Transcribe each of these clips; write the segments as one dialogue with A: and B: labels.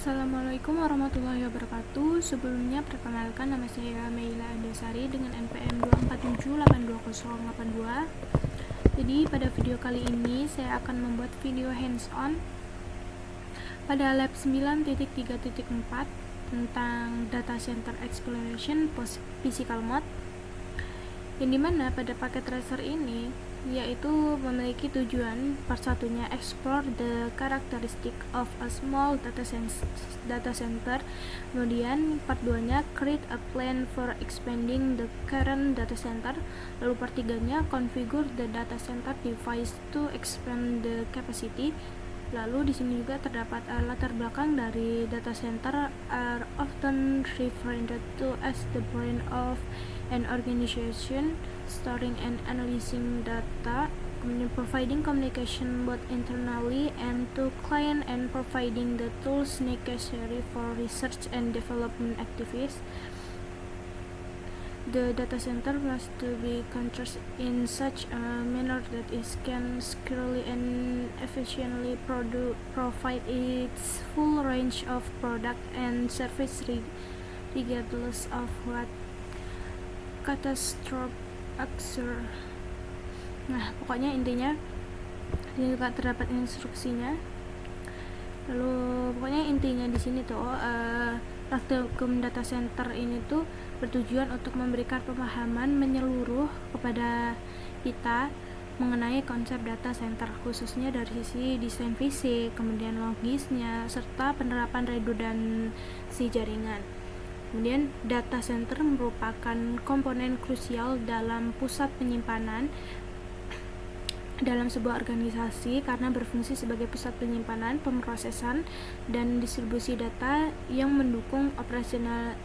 A: Assalamualaikum warahmatullahi wabarakatuh. Sebelumnya perkenalkan, nama saya Meila Andasari dengan NPM 247828082. Jadi pada video kali ini saya akan membuat video hands-on pada lab 9.3.4 tentang data center exploration physical mode, yang dimana pada paket tracer ini yaitu memiliki tujuan part satunya explore the characteristic of a small data center, kemudian part 2 nya create a plan for expanding the current data center, lalu part 3 nya configure the data center device to expand the capacity. Lalu di sini juga terdapat latar belakang dari data center are often referred to as the brain of an organization, storing and analyzing data, providing communication both internally and to client, and providing the tools necessary for research and development activities. The data center must to be constructed in such a manner that it can securely and efficiently provide its full range of product and service regardless of what catastrophe occur. Nah, pokoknya intinya ini juga terdapat instruksinya. Lalu pokoknya intinya di sini tuh praktikum data center ini tuh bertujuan untuk memberikan pemahaman menyeluruh kepada kita mengenai konsep data center, khususnya dari sisi desain fisik, kemudian logisnya, serta penerapan redundansi jaringan. Kemudian data center merupakan komponen krusial dalam pusat penyimpanan dalam sebuah organisasi karena berfungsi sebagai pusat penyimpanan, pemrosesan, dan distribusi data yang mendukung operasional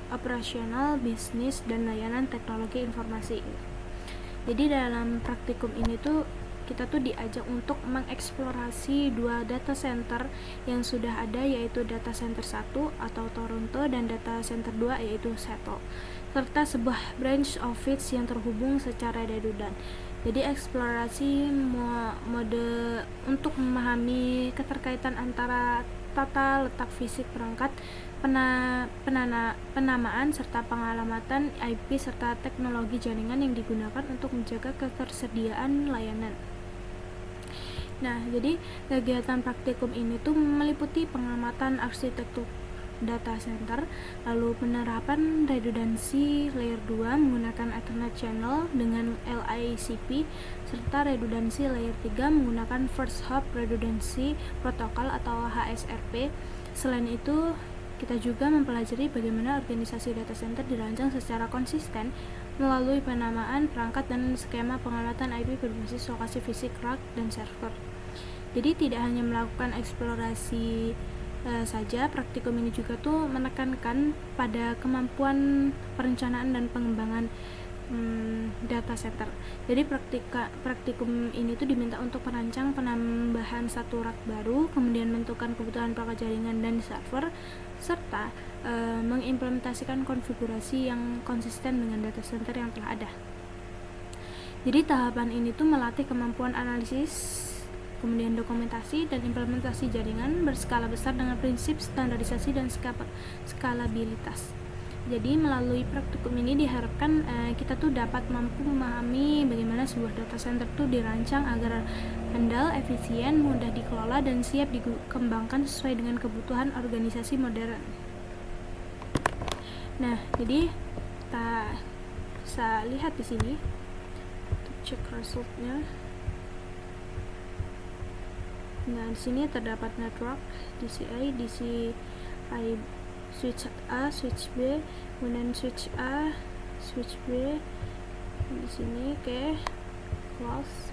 A: bisnis dan layanan teknologi informasi. Jadi dalam praktikum ini tuh kita tuh diajak untuk mengeksplorasi dua data center yang sudah ada, yaitu data center 1 atau Toronto dan data center 2 yaitu Seattle, serta sebuah branch office yang terhubung secara redundan. Jadi eksplorasi mode untuk memahami keterkaitan antara tata letak fisik perangkat, penamaan serta pengalamatan IP serta teknologi jaringan yang digunakan untuk menjaga ketersediaan layanan. Nah, jadi kegiatan praktikum ini tuh meliputi pengamatan arsitektur data center, lalu penerapan redundansi layer 2 menggunakan Ethernet channel dengan LICP, serta redundansi layer 3 menggunakan first hop redundancy protocol atau HSRP. Selain itu, kita juga mempelajari bagaimana organisasi data center dirancang secara konsisten melalui penamaan perangkat dan skema pengamatan IP berbasis lokasi fisik rack dan server. Jadi tidak hanya melakukan eksplorasi saja, praktikum ini juga tuh menekankan pada kemampuan perencanaan dan pengembangan data center. Jadi praktikum ini tuh diminta untuk merancang penambahan satu rak baru, kemudian menentukan kebutuhan perangkat jaringan dan server, serta mengimplementasikan konfigurasi yang konsisten dengan data center yang telah ada. Jadi tahapan ini tuh melatih kemampuan analisis, kemudian dokumentasi dan implementasi jaringan berskala besar dengan prinsip standarisasi dan skalabilitas. Jadi melalui praktikum ini diharapkan kita tuh dapat mampu memahami bagaimana sebuah data center tuh dirancang agar handal, efisien, mudah dikelola, dan siap dikembangkan sesuai dengan kebutuhan organisasi modern. Nah, jadi kita bisa lihat di sini untuk cek resultnya. Nah, di sini terdapat network DCI, DCI switch A, switch B, kemudian switch A, switch B. Di sini close.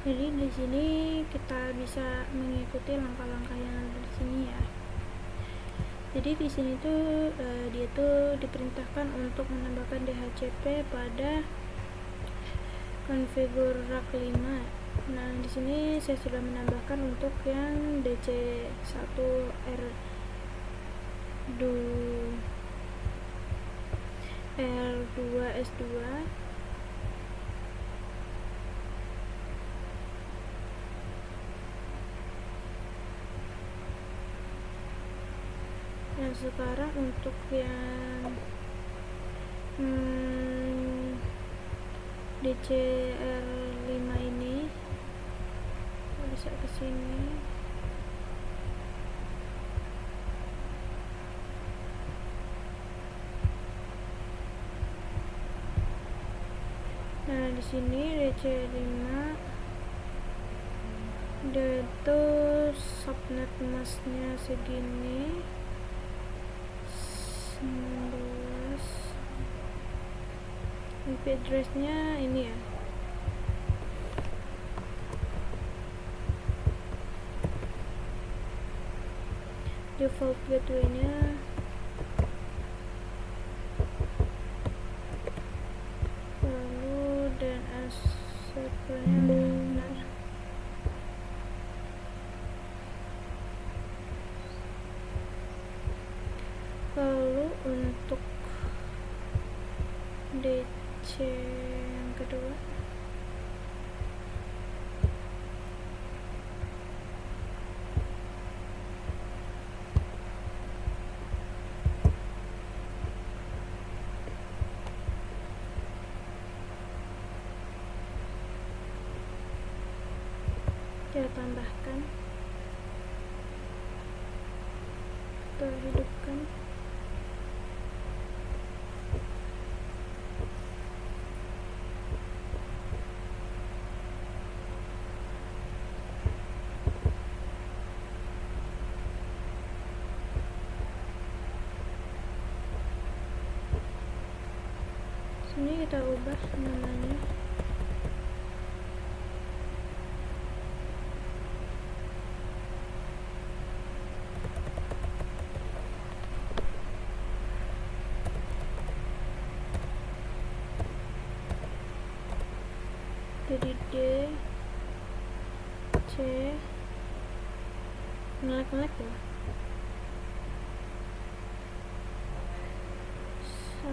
A: Jadi di sini kita bisa mengikuti langkah-langkah yang ada di sini ya. Jadi di sini tuh dia tuh diperintahkan untuk menambahkan DHCP pada konfigur rack 5. Nah, di sini saya sudah menambahkan untuk yang DC1R2. R2 S2. Nah sekarang untuk yang DCR5 ini bisa kesini. Nah di sini DC5 dia itu subnet masknya segini 19, IP addressnya ini ya, default gateway-nya lalu DNS servernya benar. Lalu untuk DC yang kedua kita tambahkan, kita hidupkan. Sini kita ubah namanya. Jadi D C ngelek-ngelek ya, 1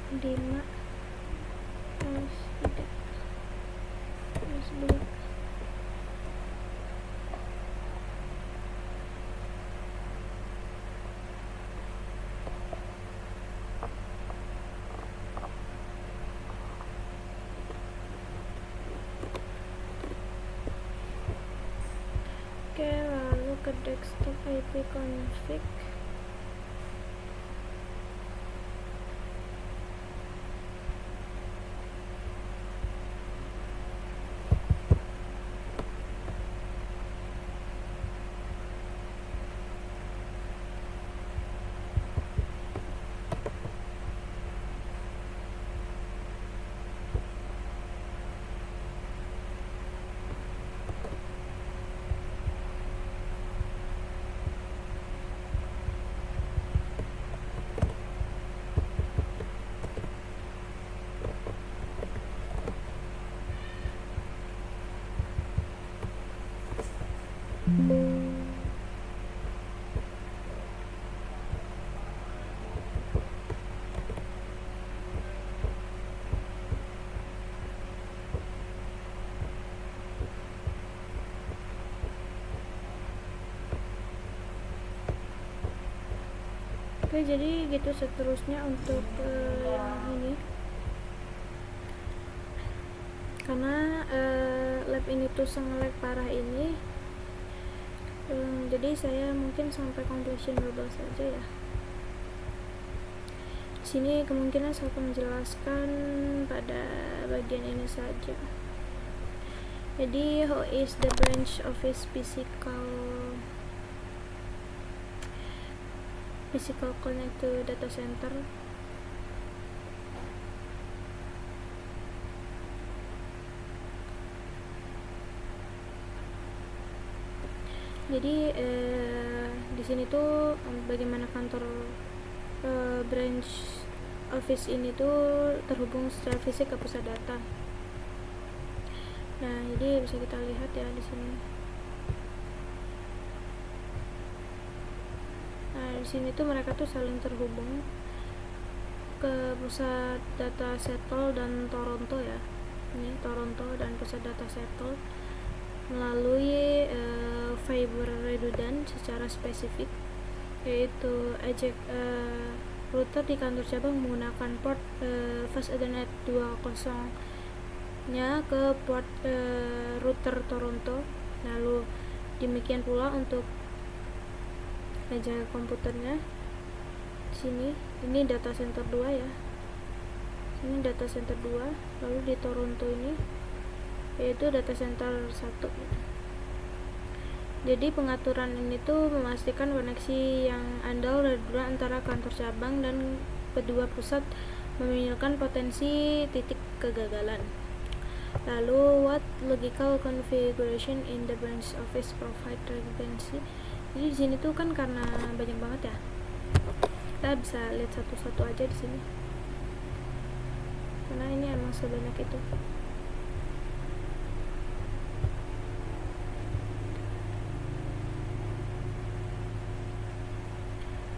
A: R5 S3 S2. Oke, lalu ke desktop IP config. Oke, jadi gitu seterusnya untuk yang ini, karena lab ini tuh sangat parah ini, jadi saya mungkin sampai completion 12 saja ya. Sini kemungkinan saya akan menjelaskan pada bagian ini saja. Jadi how is the branch office physical connect to data center. Jadi di sini tuh bagaimana kantor branch office ini tuh terhubung secara fisik ke pusat data. Nah, jadi bisa kita lihat ya di sini. sini tuh mereka tuh saling terhubung ke pusat data Seattle dan Toronto ya. Ini Toronto dan pusat data Seattle melalui fiber redundant secara spesifik, yaitu router di kantor cabang menggunakan port Fast Ethernet 2.0 nya ke port router Toronto. Lalu demikian pula untuk meja komputernya. Di sini ini data center 2 ya. Ini data center 2, lalu di Toronto ini yaitu data center 1 gitu. Jadi pengaturan ini tuh memastikan koneksi yang andal antara kantor cabang dan kedua pusat meminimalkan potensi titik kegagalan. Lalu what logical configuration in the branch office provide redundancy. Jadi di sini tuh kan karena banyak banget ya, kita bisa lihat satu-satu aja di sini karena ini emang sebanyak itu.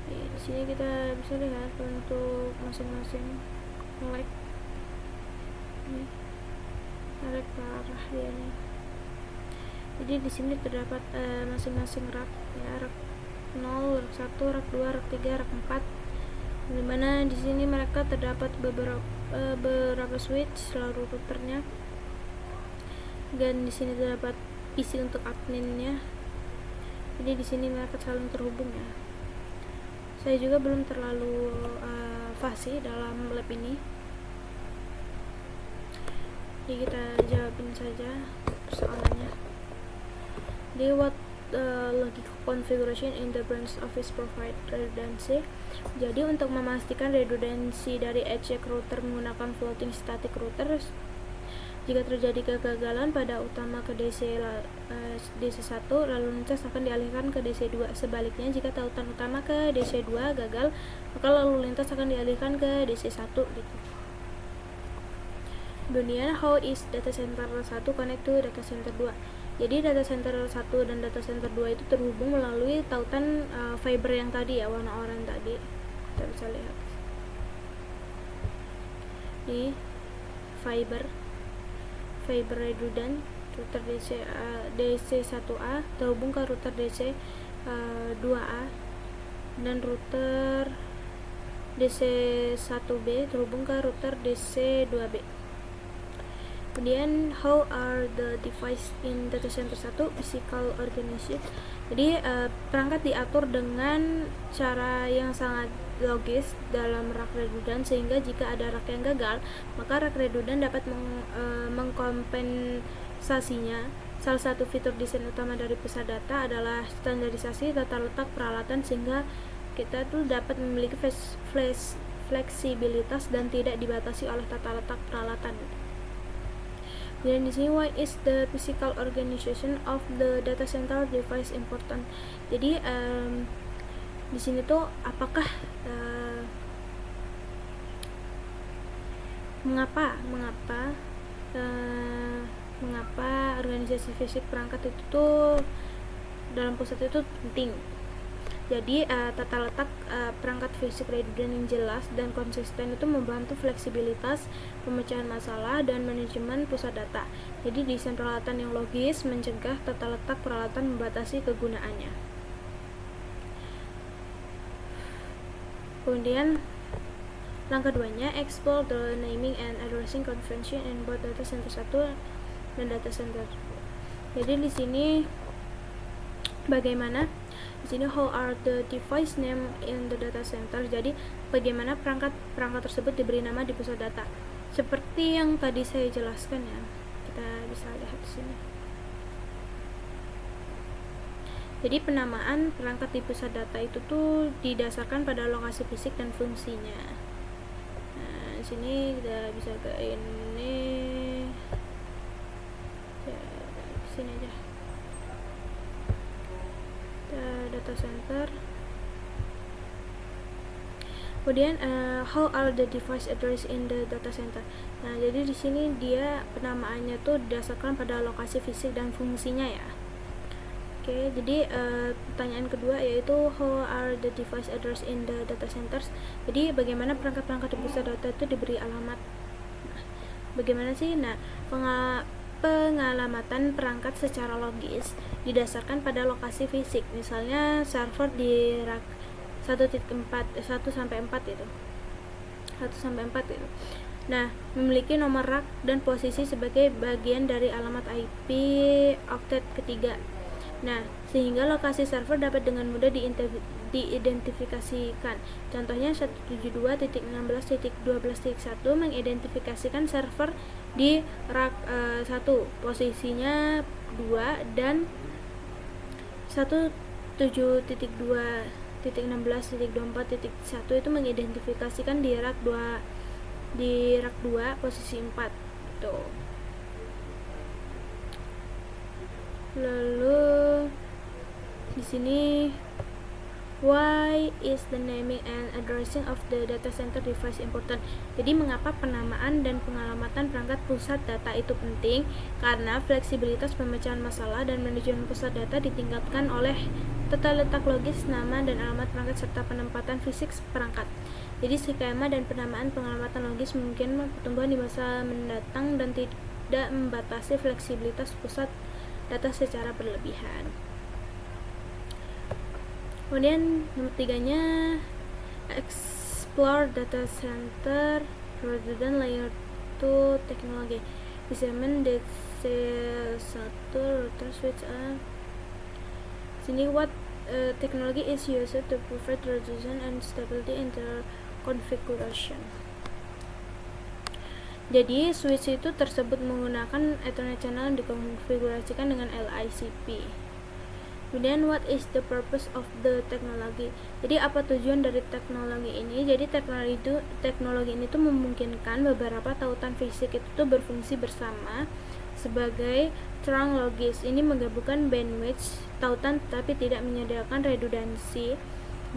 A: Di sini kita bisa lihat untuk masing-masing lag. Ini lag parah dia nih. Jadi di sini terdapat masing-masing rak ya, rak 0, rak 1, rak 2, rak 3, rak 4. Dimana di sini mereka terdapat beberapa switch seluruh routernya. Dan di sini terdapat PC untuk adminnya. Jadi di sini mereka saling terhubung ya. Saya juga belum terlalu fasih dalam lab ini, jadi kita jawabin saja persoalannya. Di what logical configuration in the branch office provide redundancy. Jadi untuk memastikan redundansi dari edge router menggunakan floating static router, jika terjadi kegagalan pada utama ke DC1, lalu lintas akan dialihkan ke DC2. Sebaliknya, jika tautan utama ke DC2 gagal, maka lalu lintas akan dialihkan ke DC1 gitu. Kemudian, how is data center 1 connect to data center 2? Jadi data center 1 dan data center 2 itu terhubung melalui tautan fiber yang tadi ya, warna oranye tadi. Kita bisa lihat di fiber redundant router DC1A terhubung ke router DC2A dan router DC1B terhubung ke router DC2B. Kemudian how are the device in data center 1 physical organized. Jadi perangkat diatur dengan cara yang sangat logis dalam rak redundant, sehingga jika ada rak yang gagal, maka rak redundant dapat mengkompensasinya. Salah satu fitur desain utama dari pusat data adalah standarisasi tata letak peralatan, sehingga kita tuh dapat memiliki fleksibilitas dan tidak dibatasi oleh tata letak peralatan. Dan di sini why is the physical organization of the data center device important. Jadi di sini tuh apakah mengapa organisasi fisik perangkat itu tuh dalam pusat itu penting. Jadi tata letak perangkat fisik redundant yang jelas dan konsisten itu membantu fleksibilitas, pemecahan masalah, dan manajemen pusat data. Jadi desain peralatan yang logis mencegah tata letak peralatan membatasi kegunaannya. Kemudian langkah 2-nya, explore the naming and addressing convention in both data center 1 dan data center 2. Jadi di sini bagaimana? Di sini how are the device name in the data center. Jadi bagaimana perangkat tersebut diberi nama di pusat data. Seperti yang tadi saya jelaskan ya. Kita bisa lihat di sini. Jadi penamaan perangkat di pusat data itu tuh didasarkan pada lokasi fisik dan fungsinya. Nah, di sini kita bisa ke ini. Ya, di sini aja. Data center. Kemudian how are the device address in the data center. Nah, jadi di sini dia penamaannya tuh didasarkan pada lokasi fisik dan fungsinya ya. Oke, jadi pertanyaan kedua yaitu how are the device addressed in the data centers. Jadi bagaimana perangkat-perangkat di pusat data itu diberi alamat. Nah, bagaimana sih? Nah, pengalamatan perangkat secara logis didasarkan pada lokasi fisik. Misalnya server di rak 1.4 1 sampai 4 itu. 1 sampai 4 itu. Nah, memiliki nomor rak dan posisi sebagai bagian dari alamat IP oktet ketiga. Nah, sehingga lokasi server dapat dengan mudah diidentifikasikan. Contohnya 172.16.12.1 mengidentifikasikan server di rak 1, posisinya 2, dan 17.2.16.24.1 itu mengidentifikasikan di rak 2 posisi 4 gitu. Lalu di sini why is the naming and addressing of the data center device important? Jadi mengapa penamaan dan pengalamatan perangkat pusat data itu penting? Karena fleksibilitas pemecahan masalah dan manajemen pusat data ditingkatkan oleh tata letak logis nama dan alamat perangkat serta penempatan fisik perangkat. Jadi skema dan penamaan pengalamatan logis mungkin pertumbuhan di masa mendatang dan tidak membatasi fleksibilitas pusat data secara berlebihan. Kemudian nomor 3-nya explore data center rather than layer 2 teknologi. Desain DC1 router switch sini what technology is used to provide resolution and stability in the configuration. Jadi switch itu tersebut menggunakan Ethernet channel yang dikonfigurasikan dengan LICP. Kemudian what is the purpose of the technology? Jadi apa tujuan dari teknologi ini? Jadi teknologi ini tuh memungkinkan beberapa tautan fisik itu tuh berfungsi bersama sebagai terang logis. Ini menggabungkan bandwidth tautan tetapi tidak menyediakan redundansi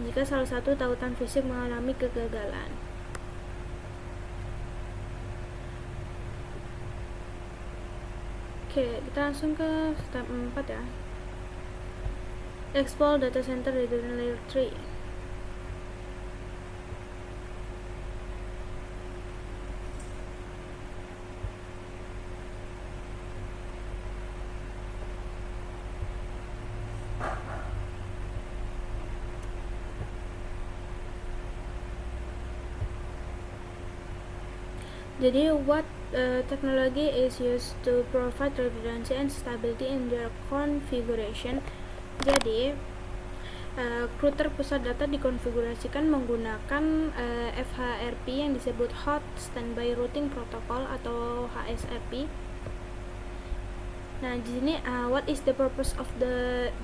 A: jika salah satu tautan fisik mengalami kegagalan. Oke, kita langsung ke step 4 ya. Explore data center redundant layer 3. Jadi what technology is used to provide redundancy and stability in their configuration. Jadi router pusat data dikonfigurasikan menggunakan FHRP yang disebut Hot Standby Routing Protocol atau HSRP. Nah, di sini what is the purpose of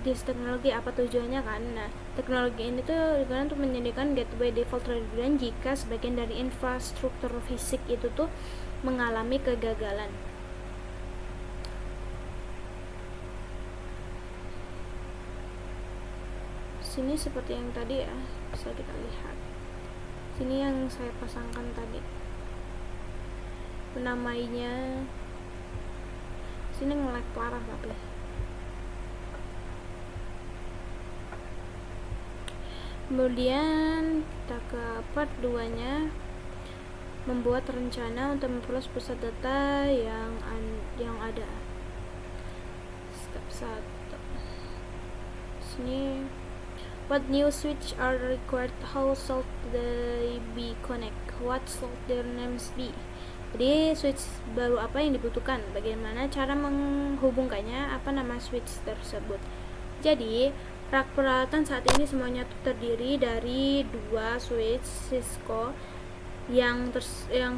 A: this technology? Apa tujuannya kan? Nah, teknologi ini tuh digunakan untuk menyediakan gateway default redundant jika sebagian dari infrastruktur fisik itu tuh mengalami kegagalan. Sini seperti yang tadi ya, bisa kita lihat. Sini yang saya pasangkan tadi. Penamainya sini nge-lag parah tapi. Kemudian kita ke part 2-nya, membuat rencana untuk memperluas pusat data yang ada. Step 1. Sini what new switch are required, how should they be connect, what should their names be. Jadi switch baru apa yang dibutuhkan, bagaimana cara menghubungkannya, apa nama switch tersebut. Jadi rak peralatan saat ini semuanya terdiri dari 2 switch Cisco yang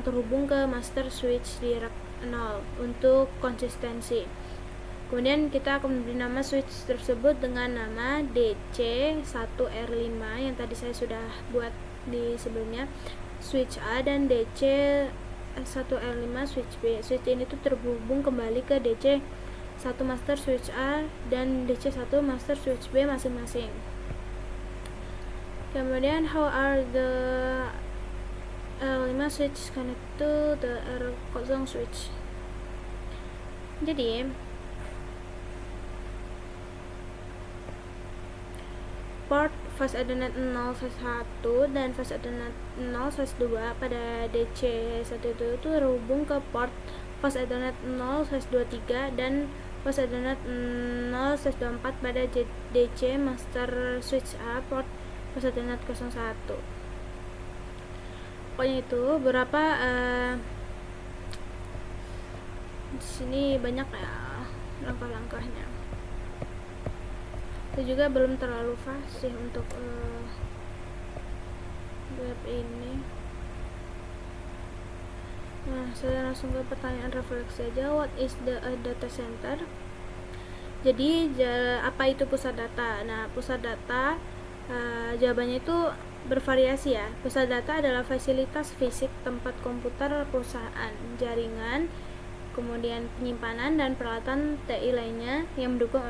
A: terhubung ke master switch di rak 0 untuk konsistensi. Kemudian kita akan memberi nama switch tersebut dengan nama DC1R5 yang tadi saya sudah buat di sebelumnya, switch A, dan DC1R5 switch B. Switch ini tuh terhubung kembali ke DC1 master switch A dan DC1 master switch B masing-masing. Kemudian how are the R5 switch connect to the R0 switch. Jadi port fast Ethernet 0/1 dan fast Ethernet 0/2 pada DC1 itu terhubung ke port fast Ethernet 0/23 dan fast Ethernet 0/24 pada DC master switch A port fast Ethernet 01. Pokoknya itu beberapa di sini banyak ya langkah-langkahnya. Itu juga belum terlalu fasih untuk web ini. Nah, saya langsung ke pertanyaan refleksi aja. What is the data center? Jadi apa itu pusat data? Nah, pusat data jawabannya itu bervariasi ya. Pusat data adalah fasilitas fisik tempat komputer perusahaan, jaringan, kemudian penyimpanan dan peralatan TI lainnya yang mendukung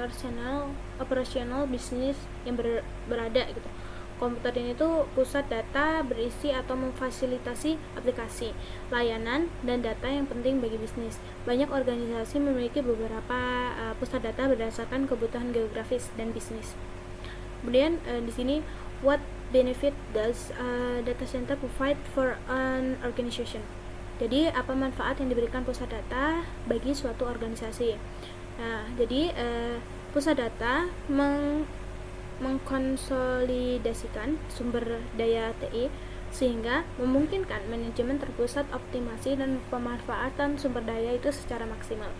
A: operasional bisnis yang berada gitu. Komputer ini tuh pusat data berisi atau memfasilitasi aplikasi, layanan, dan data yang penting bagi bisnis. Banyak organisasi memiliki beberapa pusat data berdasarkan kebutuhan geografis dan bisnis. Kemudian di sini, what benefit does data center provide for an organization? Jadi apa manfaat yang diberikan pusat data bagi suatu organisasi? Nah, jadi pusat data mengkonsolidasikan sumber daya TI sehingga memungkinkan manajemen terpusat, optimasi, dan pemanfaatan sumber daya itu secara maksimal.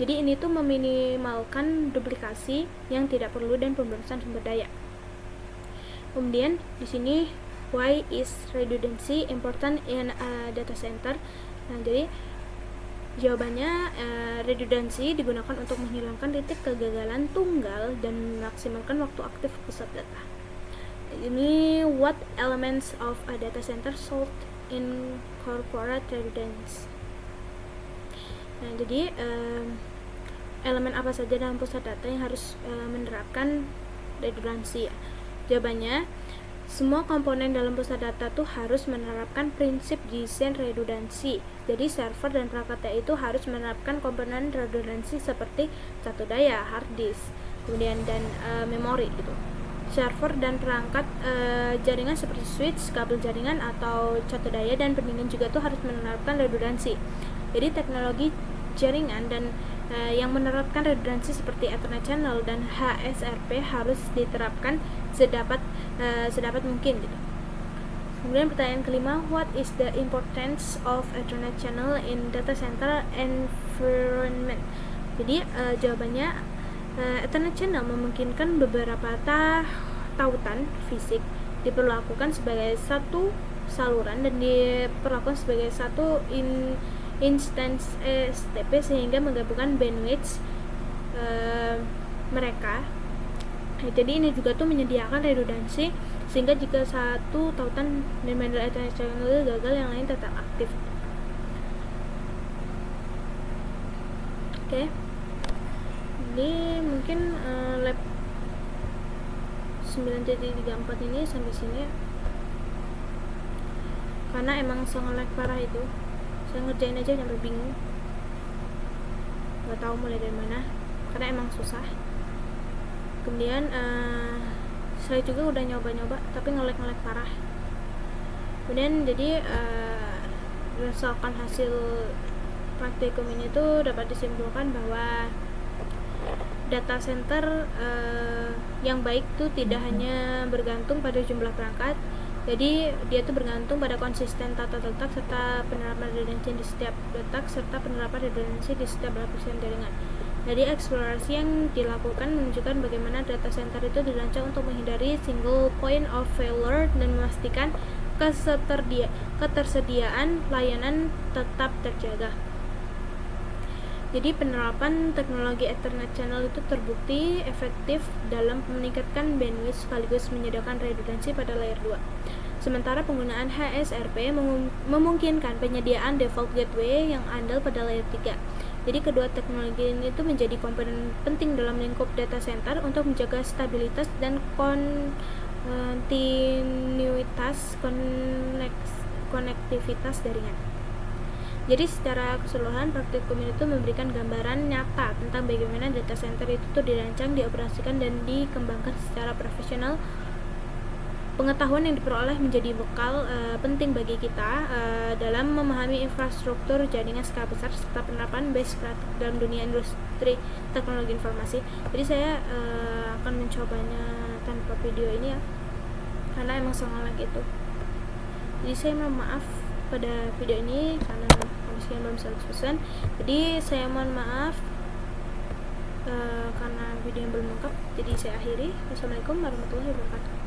A: Jadi ini tuh meminimalkan duplikasi yang tidak perlu dan pemborosan sumber daya. Kemudian di sini, why is redundancy important in a data center? Nah, jadi jawabannya redundancy digunakan untuk menghilangkan titik kegagalan tunggal dan memaksimalkan waktu aktif pusat data. Ini what elements of a data center should incorporate redundancy. Nah, jadi elemen apa saja dalam pusat data yang harus menerapkan redundancy ya? Jawabannya, semua komponen dalam pusat data tuh harus menerapkan prinsip desain redundansi. Jadi server dan perangkat TI itu harus menerapkan komponen redundansi seperti satu daya, hard disk, kemudian dan memori gitu. Server dan perangkat jaringan seperti switch, kabel jaringan atau satu daya dan pendingin juga tuh harus menerapkan redundansi. Jadi teknologi jaringan dan yang menerapkan redundansi seperti Ethernet channel dan HSRP harus diterapkan sedapat mungkin gitu. Kemudian pertanyaan kelima, what is the importance of Ethernet channel in data center environment? Jadi jawabannya, Ethernet channel memungkinkan beberapa tautan fisik diperlakukan sebagai satu saluran dan diperlakukan sebagai satu instance STP sehingga menggabungkan bandwidth mereka. Jadi ini juga tuh menyediakan redundansi sehingga jika satu tautan dan bandel Ethernet channel gagal, yang lain tetap aktif. Oke. Jadi mungkin lab 9.34 ini sampai sini ya. Karena emang sangat lag parah itu. Saya ngerjain aja sampai bingung. Gak tahu mulai dari mana. Karena emang susah. Kemudian saya juga udah nyoba-nyoba tapi nge-lag parah. Kemudian jadi berdasarkan hasil praktikum ini tuh dapat disimpulkan bahwa data center yang baik tuh tidak hanya bergantung pada jumlah perangkat. Jadi dia tuh bergantung pada konsisten tata letak serta penerapan redundansi di setiap letak serta penerapan redundansi di setiap lapisan jaringan. Jadi eksplorasi yang dilakukan menunjukkan bagaimana data center itu dirancang untuk menghindari single point of failure dan memastikan ketersediaan layanan tetap terjaga. Jadi penerapan teknologi Ethernet channel itu terbukti efektif dalam meningkatkan bandwidth sekaligus menyediakan redundansi pada layer 2. Sementara penggunaan HSRP memungkinkan penyediaan default gateway yang andal pada layer 3. Jadi kedua teknologi ini itu menjadi komponen penting dalam lingkup data center untuk menjaga stabilitas dan kontinuitas konektivitas jaringan. Jadi secara keseluruhan praktikum itu memberikan gambaran nyata tentang bagaimana data center itu dirancang, dioperasikan dan dikembangkan secara profesional pengetahuan yang diperoleh menjadi bekal penting bagi kita dalam memahami infrastruktur jaringan skala besar serta penerapan best practice dalam dunia industri teknologi informasi. Jadi saya akan mencobanya tanpa video ini ya, karena emang sangat gitu. Jadi saya mohon maaf pada video ini karena kondisinya belum 100%. Jadi saya mohon maaf karena video yang belum lengkap. Jadi saya akhiri. Wassalamualaikum warahmatullahi wabarakatuh.